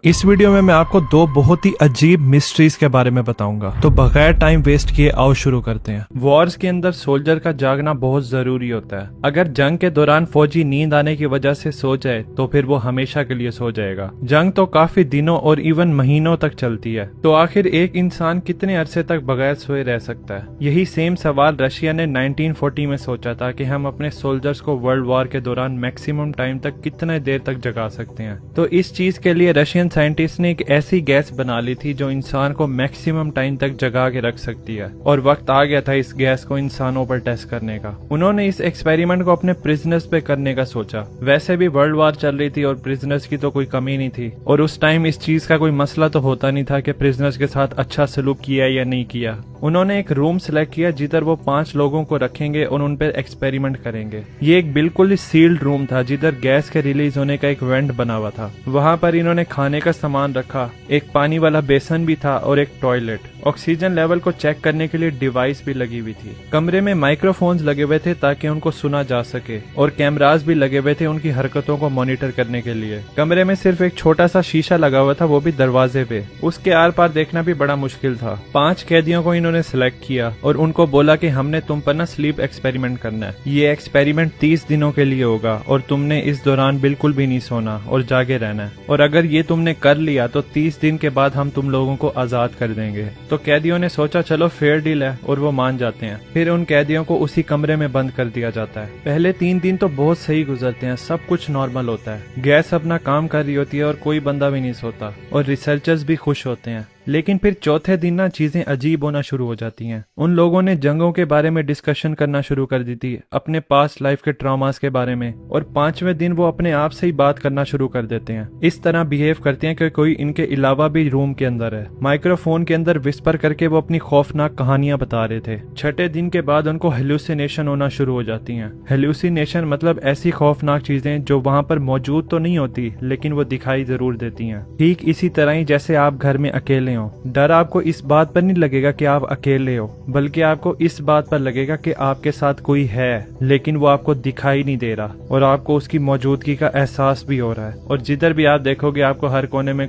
इस वीडियो में मैं आपको दो बहुत ही अजीब मिस्ट्रीज के बारे में बताऊंगा। तो बगैर टाइम वेस्ट किए आओ शुरू करते हैं। वॉर्स के अंदर सोल्जर का जागना बहुत जरूरी होता है। अगर जंग के दौरान फौजी नींद आने की वजह से सो जाए तो फिर वो हमेशा के लिए सो जाएगा। जंग तो काफी दिनों और इवन महीनों तक चलती है, तो आखिर एक इंसान कितने अरसे तक बगैर सोए रह सकता है? यही सेम सवाल रशिया ने 1940 में सोचा था कि हम अपने सोल्जर्स को वर्ल्ड वॉर के दौरान मैक्सिमम टाइम तक कितने देर तक जगा सकते हैं। तो इस चीज के लिए रशियन साइंटिस्ट ने एक ऐसी गैस बना ली थी जो इंसान को मैक्सिमम टाइम तक जगा के रख सकती है, और वक्त आ गया था इस गैस को इंसानों पर टेस्ट करने का। उन्होंने इस एक्सपेरिमेंट को अपने प्रिजनर्स पे करने का सोचा। वैसे भी वर्ल्ड वॉर चल रही थी और प्रिजनर्स की तो कोई कमी नहीं थी, और उस टाइम इस चीज का कोई मसला तो होता नहीं था कि प्रिजनर्स के साथ अच्छा सलूक किया या नहीं किया। उन्होंने एक रूम सेलेक्ट किया जिधर वो 5 लोगों को रखेंगे और उन पर एक्सपेरिमेंट करेंगे। ये एक बिल्कुल ही सील्ड रूम था जिधर गैस के रिलीज होने का एक वेंट बना हुआ था। वहां पर इन्होंने खाने का सामान रखा, एक पानी वाला बेसन भी था और एक टॉयलेट। ऑक्सीजन लेवल को चेक करने के लिए डिवाइस भी लगी हुई थी। कमरे में माइक्रोफोन्स लगे हुए थे ताकि उनको सुना जा सके, और कैमरास भी लगे हुए थे उनकी हरकतों को मॉनिटर करने के लिए। कमरे में सिर्फ एक छोटा सा शीशा लगा हुआ था, वो भी दरवाजे पे। उसके आर पार देखना भी बड़ा मुश्किल था। 5 कैदियों को इन्होंने सिलेक्ट किया और उनको बोला कि हमने तुम पर ना स्लीप एक्सपेरिमेंट करना है। ये एक्सपेरिमेंट 30 दिनों के लिए होगा और तुमने इस दौरान बिल्कुल भी नहीं सोना और जागे रहना है, और अगर ये तुमने कर लिया तो 30 दिन के बाद हम तुम लोगों को आजाद कर देंगे। तो कैदियों ने सोचा चलो फेयर डील है, और वो मान जाते हैं। फिर उन कैदियों को उसी कमरे में बंद कर दिया जाता है। पहले 3 दिन तो बहुत सही गुजरते हैं, सब कुछ नॉर्मल होता है। गैस अपना काम कर रही होती है और कोई बंदा भी नहीं सोता, और रिसर्चर्स भी खुश होते हैं। लेकिन फिर चौथे दिन ना चीजें अजीब होना शुरू हो जाती हैं। उन लोगों ने जंगों के बारे में डिस्कशन करना शुरू कर दी थी, अपने पास्ट लाइफ के ट्रॉमास के बारे में, और 5वें दिन वो अपने आप से ही बात करना शुरू कर देते हैं। इस तरह बिहेव करते हैं कि कोई इनके अलावा भी रूम के अंदर है। माइक्रोफोन के अंदर विस्पर करके वो अपनी खौफनाक कहानियां बता रहे थे। 6ठे दिन के बाद उनको हेलुसिनेशन होना शुरू हो जाती हैं। हेलुसिनेशन मतलब ऐसी खौफनाक चीजें जो वहां पर मौजूद तो नहीं होती लेकिन वो दिखाई जरूर देती हैं। ठीक इसी तरह ही जैसे आप घर में अकेले हो। डर आपको इस बात पर नहीं लगेगा कि आप अकेले हो, बल्कि आपको इस बात पर लगेगा कि आपके साथ कोई है, लेकिन वो आपको दिखाई नहीं दे रहा और आपको उसकी मौजूदगी का एहसास भी हो रहा है। और जिधर भी आप देखोगे आपको हर कोने में